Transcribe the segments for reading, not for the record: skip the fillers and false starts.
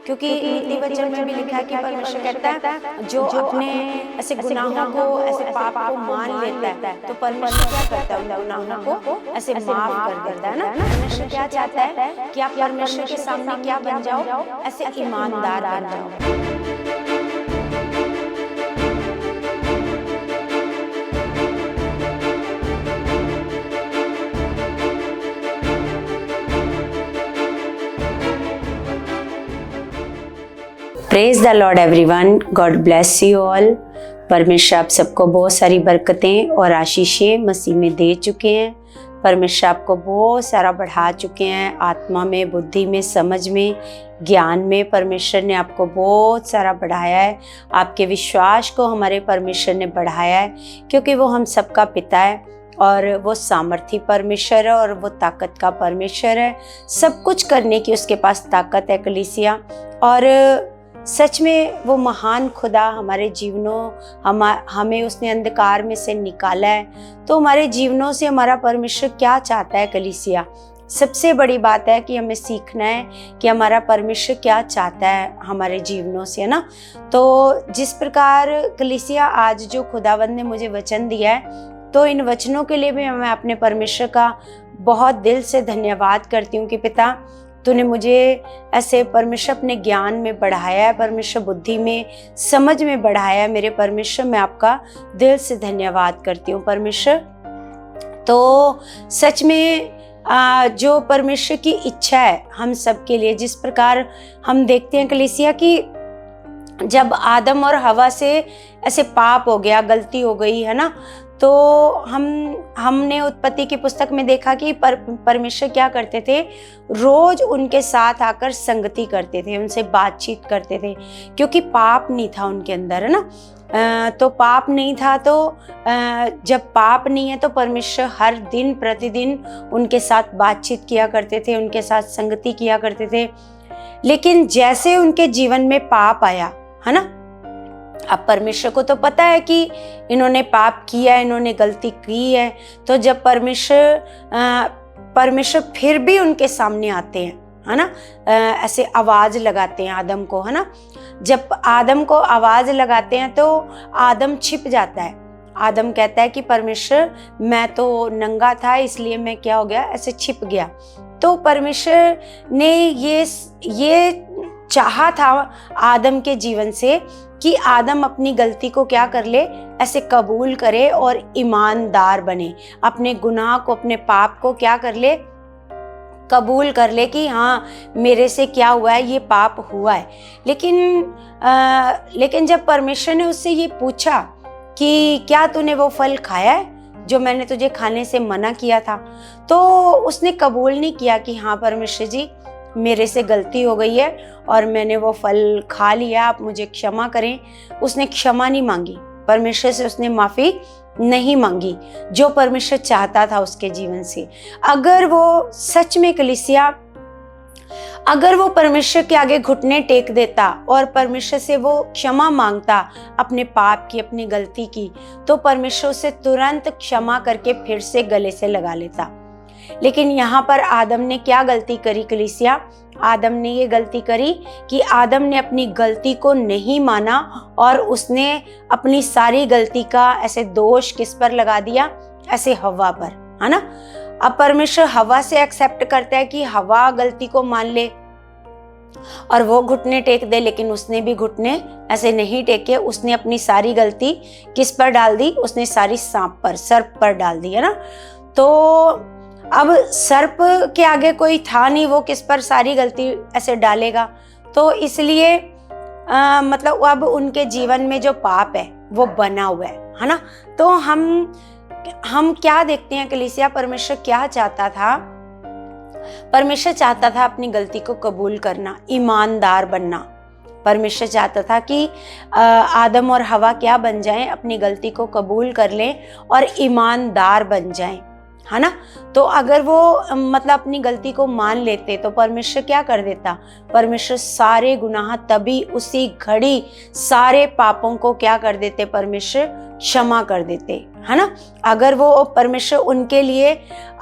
क्योंकि नीति वचन में भी लिखा है कि परमेश्वर कहता है जो अपने ऐसे गुनाहों को, ऐसे पाप को मान लेता है तो परमेश्वर क्या करता है, उन गुनाहों को ऐसे माफ कर देता है ना। परमेश्वर क्या चाहता है कि आप परमेश्वर के सामने क्या बन जाओ, ऐसे ईमानदार बन जाओ। Praise the Lord everyone, God bless you all. परमेश्वर आप सबको बहुत सारी बरकतें और आशीषें मसीह में दे चुके हैं। परमेश्वर आपको बहुत सारा बढ़ा चुके हैं, आत्मा में, बुद्धि में, समझ में, ज्ञान में। परमेश्वर ने आपको बहुत सारा बढ़ाया है। आपके विश्वास को हमारे परमेश्वर ने बढ़ाया है, क्योंकि वो हम सबका पिता है और वो सामर्थी परमेश्वर है और वो ताकत का परमेश्वर है। सब कुछ करने की उसके पास ताकत है कलीसिया। और सच में वो महान खुदा हमारे जीवनों, हमें उसने अंधकार में से निकाला है। तो हमारे जीवनों से हमारा परमेश्वर क्या चाहता है कलीसिया? सबसे बड़ी बात है कि हमें सीखना है कि हमारा परमेश्वर क्या चाहता है हमारे जीवनों से, है ना। तो जिस प्रकार कलीसिया आज जो खुदावंद ने मुझे वचन दिया है, तो इन वचनों के लिए भी मैं अपने परमेश्वर का बहुत दिल से धन्यवाद करती हूँ कि पिता, तूने मुझे ऐसे परमेश्वर अपने ज्ञान में बढ़ाया है, परमेश्वर बुद्धि में, समझ में बढ़ाया है। मेरे परमेश्वर, मैं आपका दिल से धन्यवाद करती हूँ परमेश्वर। तो सच में जो परमेश्वर की इच्छा है हम सब के लिए, जिस प्रकार हम देखते हैं कलीसिया कि जब आदम और हवा से ऐसे पाप हो गया, गलती हो गई, है ना, तो हमने उत्पत्ति की पुस्तक में देखा कि परमेश्वर क्या करते थे, रोज उनके साथ आकर संगति करते थे, उनसे बातचीत करते थे, क्योंकि पाप नहीं था उनके अंदर, है ना। तो पाप नहीं था, तो जब पाप नहीं है तो परमेश्वर हर दिन प्रतिदिन उनके साथ बातचीत किया करते थे, उनके साथ संगति किया करते थे। लेकिन जैसे उनके जीवन में पाप आया, है ना, अब परमेश्वर को तो पता है कि इन्होंने पाप किया, इन्होंने गलती की है। तो जब परमेश्वर फिर भी उनके सामने आते हैं, है ना, ऐसे आवाज लगाते हैं आदम को, है ना। जब आदम को आवाज लगाते हैं तो आदम छिप जाता है। आदम कहता है कि परमेश्वर, मैं तो नंगा था, इसलिए मैं क्या हो गया, ऐसे छिप गया। तो परमेश्वर ने ये चाहा था आदम के जीवन से कि आदम अपनी गलती को क्या कर ले, ऐसे कबूल करे और ईमानदार बने, अपने गुनाह को, अपने पाप को क्या कर ले, कबूल कर ले कि हाँ, मेरे से क्या हुआ है, ये पाप हुआ है। लेकिन जब परमेश्वर ने उससे ये पूछा कि क्या तूने वो फल खाया है जो मैंने तुझे खाने से मना किया था, तो उसने कबूल नहीं किया कि हाँ परमेश्वर जी, मेरे से गलती हो गई है और मैंने वो फल खा लिया, आप मुझे क्षमा करें। उसने क्षमा नहीं मांगी, परमेश्वर से उसने माफ़ी नहीं मांगी, जो परमेश्वर चाहता था उसके जीवन से। अगर वो सच में कलीसिया, अगर वो परमेश्वर के आगे घुटने टेक देता और परमेश्वर से वो क्षमा मांगता अपने पाप की, अपनी गलती की, तो परमेश्वर उसे तुरंत क्षमा करके फिर से गले से लगा लेता। लेकिन यहाँ पर आदम ने क्या गलती करी कलीसिया? आदम ने ये गलती करी कि आदम ने अपनी गलती को नहीं माना और उसने अपनी सारी गलती का ऐसे दोष किस पर लगा दिया, ऐसे हवा पर, है ना। अब परमेश्वर हवा से एक्सेप्ट करता है कि हवा गलती को मान ले और वो घुटने टेक दे, लेकिन उसने भी घुटने ऐसे नहीं टेके। उसने अपनी सारी गलती किस पर डाल दी? उसने सारी सांप पर, सर्प पर डाल दी, है ना। तो अब सर्प के आगे कोई था नहीं, वो किस पर सारी गलती ऐसे डालेगा। तो इसलिए मतलब अब उनके जीवन में जो पाप है वो बना हुआ है ना। तो हम क्या देखते हैं कलीसिया, परमेश्वर क्या चाहता था? परमेश्वर चाहता था अपनी गलती को कबूल करना, ईमानदार बनना। परमेश्वर चाहता था कि आदम और हवा क्या बन जाएं, अपनी गलती को कबूल कर लें और ईमानदार बन जाएं, है ना। तो अगर वो मतलब अपनी गलती को मान लेते तो परमेश्वर क्या कर देता, परमेश्वर सारे गुनाह तभी उसी घड़ी सारे पापों को क्या कर देते, परमेश्वर क्षमा कर देते, है ना। अगर वो परमेश्वर उनके लिए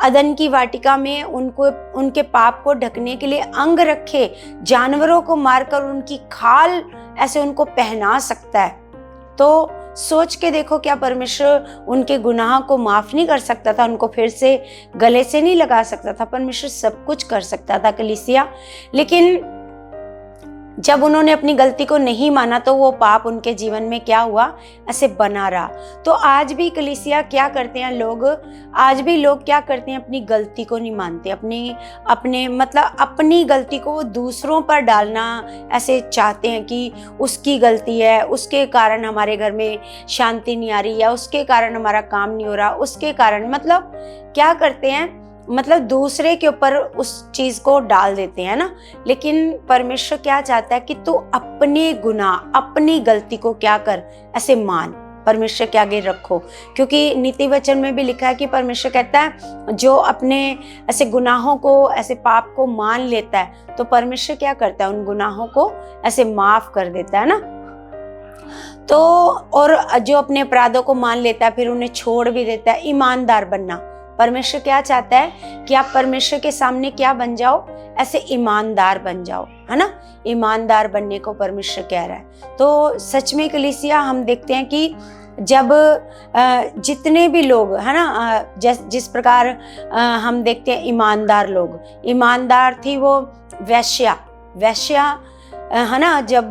अदन की वाटिका में उनको उनके पाप को ढकने के लिए अंग रखे, जानवरों को मारकर उनकी खाल ऐसे उनको पहना सकता है, तो सोच के देखो क्या परमेश्वर उनके गुनाह को माफ नहीं कर सकता था, उनको फिर से गले से नहीं लगा सकता था। परमेश्वर सब कुछ कर सकता था कलीसिया, लेकिन जब उन्होंने अपनी गलती को नहीं माना तो वो पाप उनके जीवन में क्या हुआ, ऐसे बना रहा। तो आज भी कलीसिया क्या करते हैं लोग, आज भी लोग क्या करते हैं, अपनी गलती को नहीं मानते, अपनी गलती को दूसरों पर डालना ऐसे चाहते हैं कि उसकी गलती है, उसके कारण हमारे घर में शांति नहीं आ रही, या उसके कारण हमारा काम नहीं हो रहा, उसके कारण मतलब क्या करते हैं, मतलब दूसरे के ऊपर उस चीज को डाल देते हैं ना। लेकिन परमेश्वर क्या चाहता है कि तू अपने गुनाह, अपनी गलती को क्या कर, ऐसे मान, परमेश्वर के आगे रखो। क्योंकि नीति वचन में भी लिखा है कि परमेश्वर कहता है जो अपने ऐसे गुनाहों को, ऐसे पाप को मान लेता है तो परमेश्वर क्या करता है, उन गुनाहों को ऐसे माफ कर देता है ना। तो और जो अपने अपराधों को मान लेता है फिर उन्हें छोड़ भी देता है, ईमानदार बनना। परमेश्वर क्या चाहता है कि आप परमेश्वर के सामने क्या बन जाओ, ऐसे ईमानदार बन जाओ, है ना। ईमानदार बनने को परमेश्वर कह रहा है। तो सच में कलीसिया हम देखते हैं कि जब जितने भी लोग, है ना, जिस प्रकार हम देखते हैं ईमानदार लोग, ईमानदार थी वो वेश्या, है ना। जब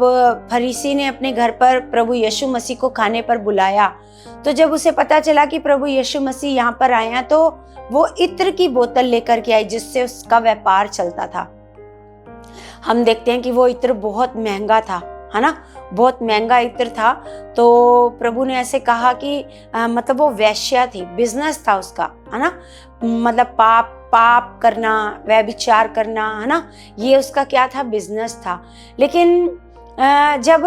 फरीसी ने अपने घर पर प्रभु यीशु मसीह को खाने पर बुलाया तो जब उसे पता चला कि प्रभु यीशु मसीह यहाँ पर आए हैं तो वो इत्र की बोतल लेकर के आई जिससे उसका व्यापार चलता था। हम देखते हैं कि वो इत्र बहुत महंगा था, है ना, बहुत महंगा इत्र था। तो प्रभु ने ऐसे कहा कि मतलब वो वेश्या थी, बिजनेस था उसका, है ना, मतलब पाप करना, व्यभिचार करना, है ना, ये उसका क्या था, बिजनेस था। लेकिन जब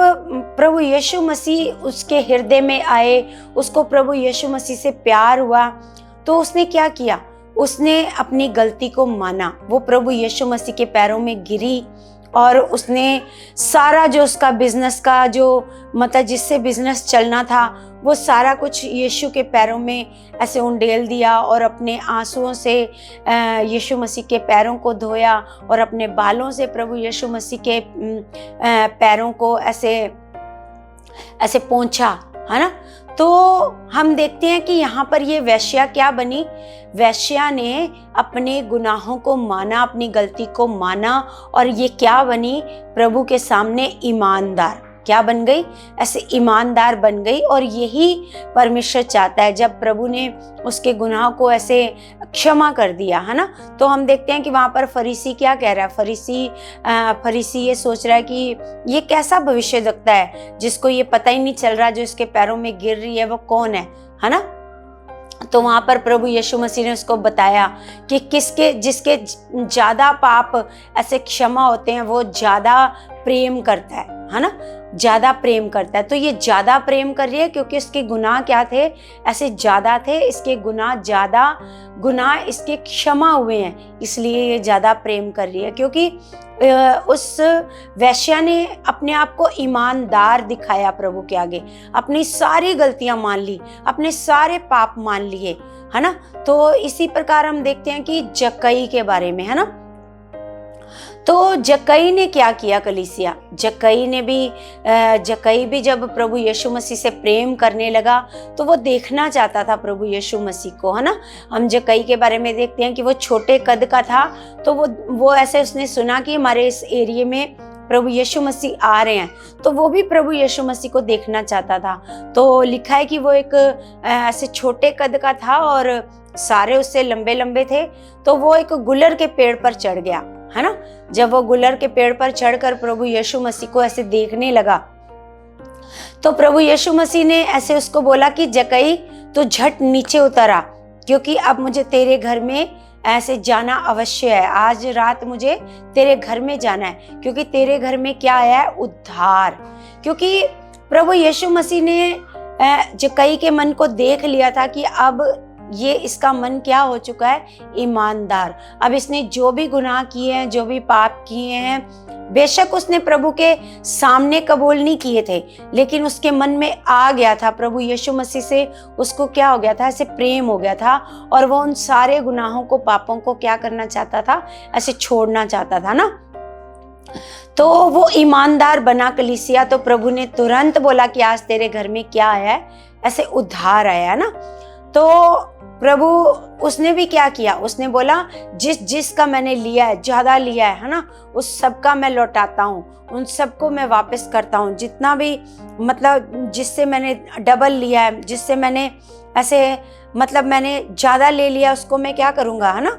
प्रभु यीशु मसीह उसके हृदय में आए, उसको प्रभु यीशु मसीह से प्यार हुआ, तो उसने क्या किया, उसने अपनी गलती को माना, वो प्रभु यीशु मसीह के पैरों में गिरी और उसने सारा जो उसका बिजनेस का जो मतलब जिससे बिजनेस चलना था वो सारा कुछ यीशु के पैरों में ऐसे उंडेल दिया और अपने आंसुओं से यीशु मसीह के पैरों को धोया और अपने बालों से प्रभु यीशु मसीह के पैरों को ऐसे ऐसे पोंछा, है ना। तो हम देखते हैं कि यहाँ पर ये वेश्या क्या बनी, वेश्या ने अपने गुनाहों को माना, अपनी गलती को माना और ये क्या बनी, प्रभु के सामने ईमानदार, क्या बन गई, ऐसे ईमानदार बन गई। और यही परमेश्वर चाहता है, जब प्रभु ने उसके गुनाह को ऐसे क्षमा कर दिया, है ना। तो हम देखते हैं कि वहाँ पर फरीसी क्या कह रहा है, फरीसी ये सोच रहा है कि ये कैसा भविष्यद्वक्ता है जिसको ये पता ही नहीं चल रहा, जो इसके पैरों में गिर रही है वो कौन है ना। तो वहाँ पर प्रभु यीशु मसीह ने उसको बताया कि जिसके ज्यादा पाप ऐसे क्षमा होते हैं वो ज्यादा प्रेम करता है ना, ज्यादा प्रेम करता है। तो ये ज्यादा प्रेम कर रही है क्योंकि इसके गुनाह क्या थे, ऐसे ज्यादा थे, इसके गुनाह इसके क्षमा हुए हैं, इसलिए ये ज्यादा प्रेम कर रही है। क्योंकि उस वेश्या ने अपने आप को ईमानदार दिखाया प्रभु के आगे, अपनी सारी गलतियां मान ली, अपने सारे पाप मान लिए, है ना। तो इसी प्रकार हम देखते हैं कि जक्कई के बारे में, है ना। तो जक्कई ने क्या किया कलीसिया, जक्कई भी जब प्रभु यीशु मसीह से प्रेम करने लगा तो वो देखना चाहता था प्रभु यीशु मसीह को, है ना। हम जक्कई के बारे में देखते हैं कि वो छोटे कद का था, तो वो ऐसे उसने सुना कि हमारे इस एरिया में प्रभु यीशु मसीह आ रहे हैं, तो वो भी प्रभु यीशु मसीह को देखना चाहता था। तो लिखा है कि वो एक ऐसे छोटे कद का था और सारे उससे लंबे लंबे थे। तो वो एक गुलर के पेड़ पर चढ़ गया, है ना। जब वो गुलर के पेड़ पर चढ़कर प्रभु यीशु मसीह को ऐसे देखने लगा तो प्रभु यीशु मसीह ने ऐसे उसको बोला कि जक्कई तो झट नीचे उतर आ, क्योंकि अब मुझे तेरे घर में ऐसे जाना अवश्य है, आज रात मुझे तेरे घर में जाना है, क्योंकि तेरे घर में क्या आया है, उद्धार। क्योंकि प्रभु यीशु मसीह ने जक्कई के मन को देख लिया था कि अब ये इसका मन क्या हो चुका है, ईमानदार। अब इसने जो भी गुनाह किए हैं, जो भी पाप किए हैं, बेशक उसने प्रभु के सामने कबूल नहीं किए थे, लेकिन उसके मन में आ गया था, प्रभु यीशु मसीह से उसको क्या हो गया था, ऐसे प्रेम हो गया था, और वो उन सारे गुनाहों को, पापों को क्या करना चाहता था, ऐसे छोड़ना चाहता था ना। तो वो ईमानदार बना कलीसिया। तो प्रभु ने तुरंत बोला कि आज तेरे घर में क्या आया है, ऐसे उद्धार आया है ना। तो प्रभु उसने भी क्या किया, उसने बोला जिसका मैंने लिया है, ज्यादा लिया है ना, उस सबका मैं लौटाता हूँ, उन सबको मैं वापस करता हूँ। जितना भी मतलब जिससे मैंने डबल लिया है, जिससे मैंने ऐसे मतलब मैंने ज्यादा ले लिया, उसको मैं क्या करूँगा, है ना।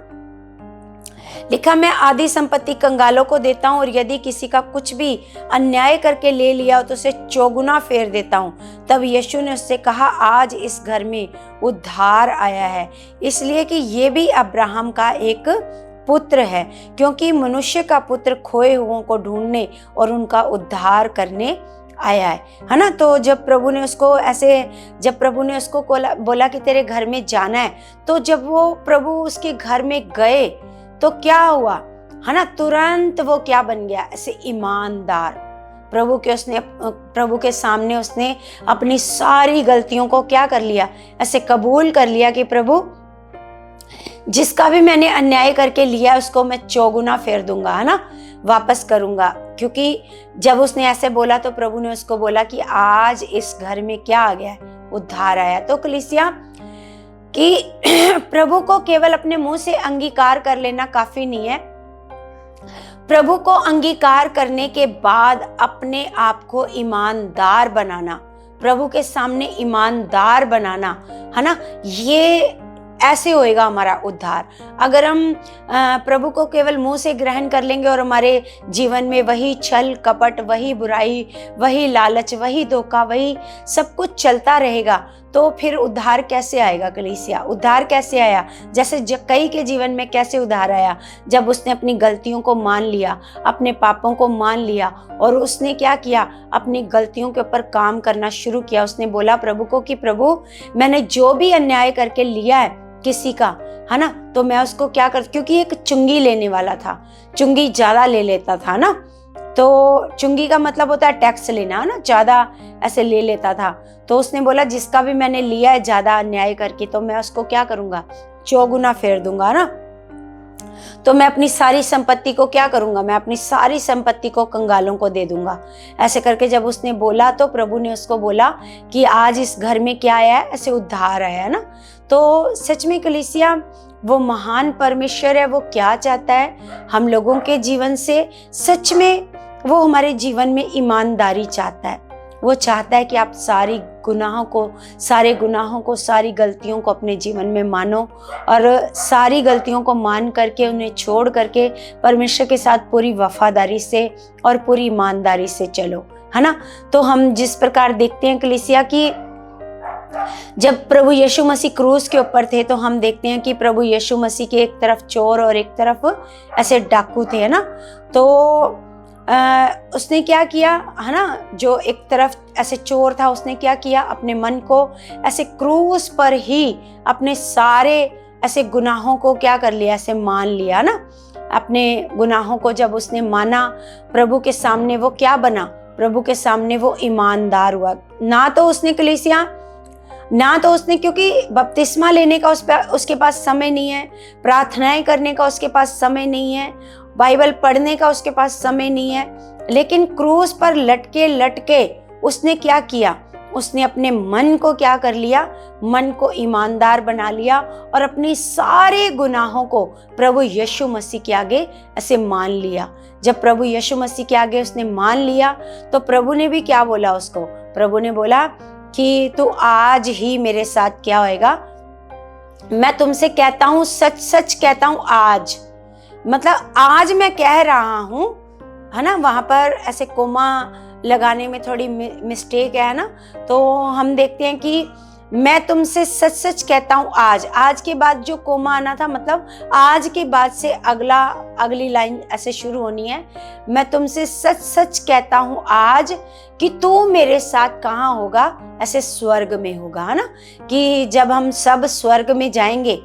लिखा, मैं आधी संपत्ति कंगालों को देता हूँ, और यदि किसी का कुछ भी अन्याय करके ले लिया तो उसे चौगुना फेर देता हूँ। तब यीशु ने उससे कहा, आज इस घर में उद्धार आया है, इसलिए कि ये भी अब्राहम का एक पुत्र है, क्योंकि मनुष्य का पुत्र खोए हुओं को ढूंढने और उनका उद्धार करने आया है ना। तो जब प्रभु ने उसको बोला कि तेरे घर में जाना है, तो जब वो प्रभु उसके घर में गए तो क्या हुआ, है ना, तुरंत वो क्या बन गया, ऐसे ईमानदार। प्रभु के सामने उसने अपनी सारी गलतियों को क्या कर लिया, ऐसे कबूल कर लिया कि प्रभु जिसका भी मैंने अन्याय करके लिया उसको मैं चौगुना फेर दूंगा, है ना, वापस करूंगा। क्योंकि जब उसने ऐसे बोला तो प्रभु ने उसको बोला कि आज इस घर में क्या आ गया है, उद्धार आया। तो कलीसिया कि प्रभु को केवल अपने मुंह से अंगीकार कर लेना काफी नहीं है, प्रभु को अंगीकार करने के बाद अपने आप को ईमानदार बनाना, प्रभु के सामने ईमानदार बनाना, है ना, ये ऐसे होएगा हमारा उद्धार। अगर हम प्रभु को केवल मुंह से ग्रहण कर लेंगे और हमारे जीवन में वही छल कपट, वही बुराई, वही लालच, वही धोखा, वही सब कुछ चलता रहेगा, तो फिर उद्धार कैसे आएगा कलीसिया। उद्धार कैसे आया, जैसे कई के जीवन में कैसे उद्धार आया, जब उसने अपनी गलतियों को मान लिया, अपने पापों को मान लिया, और उसने क्या किया, अपनी गलतियों के ऊपर काम करना शुरू किया। उसने बोला प्रभु को कि प्रभु मैंने जो भी अन्याय करके लिया है किसी का, है ना, तो मैं उसको क्या कर, क्योंकि एक चुंगी लेने वाला था, चुंगी ज्यादा ले लेता था ना, तो चुंगी का मतलब होता है टैक्स लेना, है ना, ज्यादा ऐसे ले लेता था। तो उसने बोला जिसका भी मैंने लिया है ज्यादा अन्याय करके, तो मैं उसको क्या करूंगा, चौगुना फेर दूंगा ना। तो मैं अपनी सारी संपत्ति को क्या करूंगा, मैं अपनी सारी संपत्ति को कंगालों को दे दूंगा। ऐसे करके जब उसने बोला तो प्रभु ने उसको बोला कि आज इस घर में क्या आया है, ऐसे उद्धार आया है ना। तो सच में कलीसिया वो महान परमेश्वर है, वो क्या चाहता है हम लोगों के जीवन से, सच में वो हमारे जीवन में ईमानदारी चाहता है। वो चाहता है कि आप सारे गुनाहों को, सारी गलतियों को अपने जीवन में मानो, और सारी गलतियों को मान करके, उन्हें छोड़ करके परमेश्वर के साथ पूरी वफादारी से और पूरी ईमानदारी से चलो, है ना। तो हम जिस प्रकार देखते हैं कलीसिया की जब प्रभु यीशु मसीह क्रूस के ऊपर थे, तो हम देखते हैं कि प्रभु यीशु मसीह के एक तरफ चोर और एक तरफ ऐसे डाकू थे, है ना। तो उसने क्या किया, है ना, जो एक तरफ ऐसे चोर था उसने क्या किया, अपने मन को ऐसे क्रूस पर ही अपने सारे ऐसे गुनाहों को क्या कर लिया, ऐसे मान लिया ना। अपने गुनाहों को जब उसने माना प्रभु के सामने, वो क्या बना, प्रभु के सामने वो ईमानदार हुआ। ना तो उसने कलीसिया, ना तो उसने, क्योंकि बपतिस्मा लेने का उसके पास समय नहीं है, प्रार्थनाएं करने का उसके पास समय नहीं है, बाइबल पढ़ने का उसके पास समय नहीं है, लेकिन क्रूस पर लटके उसने क्या किया, उसने अपने मन को क्या कर लिया, मन को ईमानदार बना लिया, और अपनी सारे गुनाहों को प्रभु यीशु मसीह के आगे ऐसे मान लिया। जब प्रभु यीशु मसीह के आगे उसने मान लिया, तो प्रभु ने भी क्या बोला उसको, प्रभु ने बोला कि तू आज ही मेरे साथ क्या होएगा, मैं तुमसे कहता हूँ, सच सच कहता हूँ, आज, मतलब आज मैं कह रहा हूँ, है ना। वहां पर ऐसे कोमा लगाने में थोड़ी मिस्टेक है ना। तो हम देखते हैं कि मैं तुमसे सच सच कहता हूँ आज के बाद जो कोमा आना था, मतलब आज के बाद से अगली लाइन ऐसे शुरू होनी है। मैं तुमसे सच सच कहता हूँ आज कि तू मेरे साथ कहाँ होगा, ऐसे स्वर्ग में होगा, है ना। कि जब हम सब स्वर्ग में जाएंगे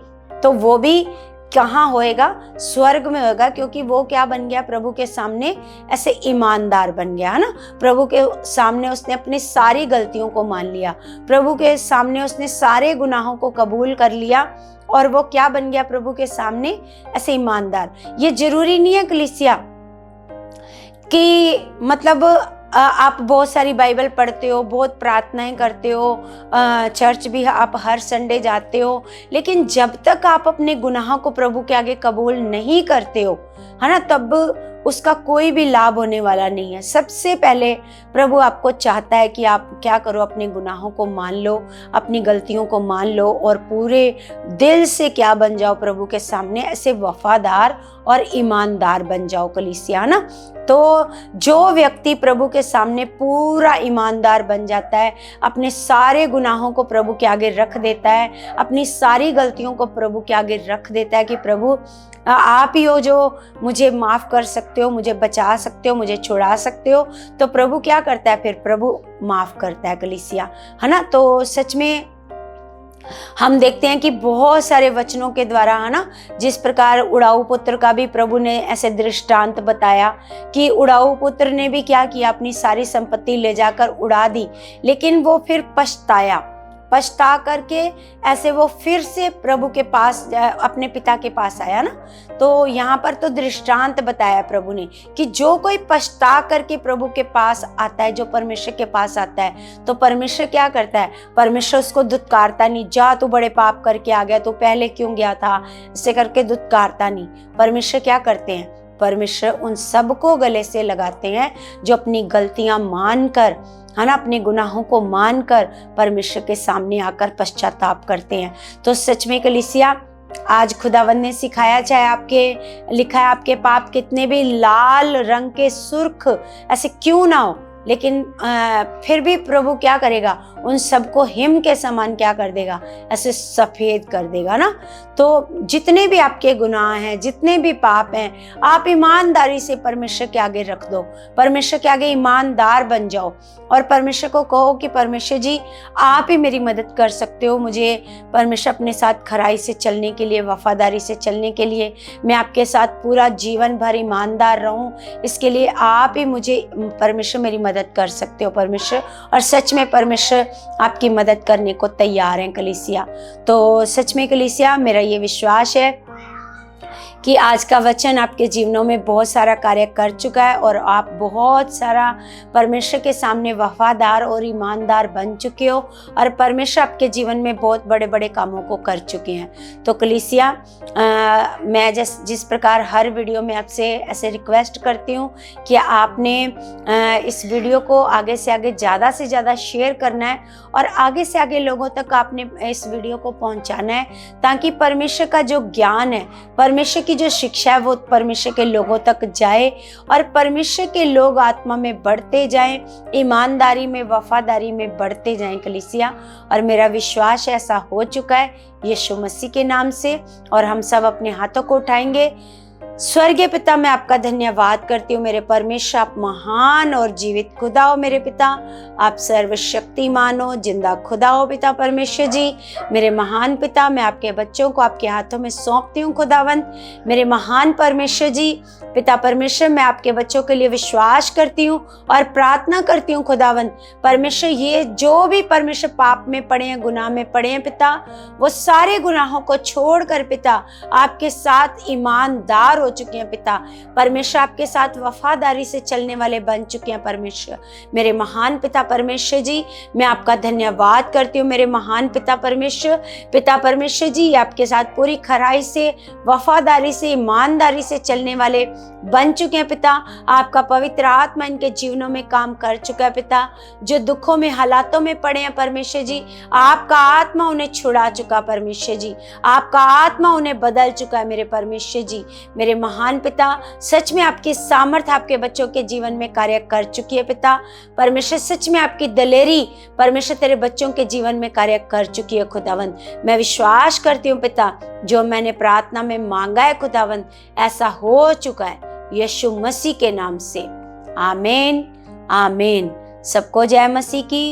तो वो भी कहाँ होएगा, स्वर्ग में होगा, क्योंकि वो क्या बन गया, प्रभु के सामने ऐसे ईमानदार बन गया, है ना। प्रभु के सामने उसने अपनी सारी गलतियों को मान लिया, प्रभु के सामने उसने सारे गुनाहों को कबूल कर लिया और वो क्या बन गया, प्रभु के सामने ऐसे ईमानदार। ये जरूरी नहीं है कलीसिया कि मतलब आप बहुत सारी बाइबल पढ़ते हो, बहुत प्रार्थनाएं करते हो, चर्च भी आप हर संडे जाते हो, लेकिन जब तक आप अपने गुनाहों को प्रभु के आगे कबूल नहीं करते हो, है ना, तब उसका कोई भी लाभ होने वाला नहीं है। सबसे पहले प्रभु आपको चाहता है कि आप क्या करो, अपने गुनाहों को मान लो, अपनी गलतियों को मान लो और पूरे दिल से क्या बन जाओ, प्रभु के सामने ऐसे वफादार और ईमानदार बन जाओ कलीसिया, ना। तो जो व्यक्ति प्रभु के सामने पूरा ईमानदार बन जाता है, अपने सारे गुनाहों को प्रभु के आगे रख देता है, अपनी सारी गलतियों को प्रभु के आगे रख देता है कि प्रभु आप ही हो जो मुझे माफ कर सकते हो, मुझे बचा सकते हो, मुझे छुड़ा सकते हो, तो प्रभु क्या करता है, फिर प्रभु माफ करता है कलीसिया, है ना। तो सच में हम देखते हैं कि बहुत सारे वचनों के द्वारा, है ना, जिस प्रकार उड़ाऊ पुत्र का भी प्रभु ने ऐसे दृष्टांत बताया कि उड़ाऊ पुत्र ने भी क्या किया, अपनी सारी संपत्ति ले जाकर उड़ा दी, लेकिन वो फिर पछता करके ऐसे वो फिर से प्रभु के पास, अपने पिता के पास आया ना। तो यहाँ पर तो दृष्टांत बताया प्रभु ने कि जो कोई पछता करके प्रभु के पास आता है, जो परमेश्वर के पास आता है, तो परमेश्वर क्या करता है, परमेश्वर उसको दुत्कारता नहीं, जा तू बड़े पाप करके आ गया, तू पहले क्यों गया था, इसे करके दुत्कारता नहीं। परमेश्वर क्या करते हैं, परमेश्वर उन सबको गले से लगाते हैं जो अपनी गलतियां मानकर, है ना, अपने गुनाहों को मानकर परमेश्वर के सामने आकर पश्चाताप करते हैं। तो सच में कलीसिया, आज खुदावंद ने सिखाया, चाहे आपके लिखा है आपके पाप कितने भी लाल रंग के सुर्ख ऐसे क्यों ना हो, लेकिन फिर भी प्रभु क्या करेगा, उन सबको हिम के समान क्या कर देगा, ऐसे सफेद कर देगा ना। तो जितने भी आपके गुनाह हैं, जितने भी पाप हैं, आप ईमानदारी से परमेश्वर के आगे रख दो, परमेश्वर के आगे ईमानदार बन जाओ और परमेश्वर को कहो कि परमेश्वर जी आप ही मेरी मदद कर सकते हो, मुझे परमेश्वर अपने साथ खराई से चलने के लिए, वफादारी से चलने के लिए, मैं आपके साथ पूरा जीवन भर ईमानदार रहूं, इसके लिए आप ही मुझे परमेश्वर मेरी मदद कर सकते हो परमेश्वर। और सच में परमेश्वर आपकी मदद करने को तैयार हैं कलीसिया। तो सच में कलीसिया, मेरा ये विश्वास है कि आज का वचन आपके जीवनों में बहुत सारा कार्य कर चुका है और आप बहुत सारा परमेश्वर के सामने वफादार और ईमानदार बन चुके हो और परमेश्वर आपके जीवन में बहुत बड़े बड़े कामों को कर चुके हैं। तो कलीसिया, मैं जिस प्रकार हर वीडियो में आपसे ऐसे रिक्वेस्ट करती हूँ कि आपने इस वीडियो को आगे से आगे ज़्यादा से ज़्यादा शेयर करना है और आगे से आगे लोगों तक आपने इस वीडियो को पहुँचाना है, ताकि परमेश्वर का जो ज्ञान है, परमेश्वर की जो शिक्षा है, वो परमेश्वर के लोगों तक जाए और परमेश्वर के लोग आत्मा में बढ़ते जाएं, ईमानदारी में, वफादारी में बढ़ते जाएं कलीसिया। और मेरा विश्वास ऐसा हो चुका है यीशु मसीह के नाम से। और हम सब अपने हाथों को उठाएंगे। स्वर्गीय पिता, मैं आपका धन्यवाद करती हूँ मेरे परमेश्वर, आप महान और जीवित खुदा हो मेरे पिता, आप सर्वशक्तिमान हो, जिंदा खुदा हो पिता परमेश्वर जी। मेरे महान पिता, मैं आपके बच्चों को आपके हाथों में सौंपती हूँ खुदावंत, मेरे महान परमेश्वर जी। पिता परमेश्वर, मैं आपके बच्चों के लिए विश्वास करती हूँ और प्रार्थना करती हूँ खुदावंत परमेश्वर, ये जो भी परमेश्वर पाप में पड़े हैं, गुनाह में पड़े हैं पिता, वो सारे गुनाहों को छोड़कर पिता आपके साथ ईमानदार हो चुके हैं पिता परमेश्वर, आपके साथ वफादारी से चलने वाले बन चुके हैं परमेश्वर। मेरे महान पिता परमेश्वर जी, मैं आपका धन्यवाद करती हूँ मेरे महान पिता परमेश्वर। पिता परमेश्वर जी, आपके साथ पूरी खराई से, वफादारी से, ईमानदारी से चलने वाले बन चुके हैं पिता। आपका पवित्र आत्मा इनके जीवनों में काम कर चुका है पिता। जो दुखों में, हालातों में पड़े हैं परमेश्वर जी, आपका आत्मा उन्हें छुड़ा चुका परमेश्वर जी, आपका आत्मा उन्हें बदल चुका है मेरे परमेश्वर जी। मेरे मेरे महान पिता, सच में आपकी सामर्थ आपके बच्चों के जीवन में कार्य कर चुकी है पिता। परमेश्वर सच में आपकी दलेरी परमेश्वर तेरे बच्चों के जीवन में कार्य कर चुकी है खुदावंद। मैं विश्वास करती हूँ पिता, जो मैंने प्रार्थना में मांगा है खुदावंद, ऐसा हो चुका है यीशु मसीह के नाम से। आमीन आमीन। सबको जय मसीह की।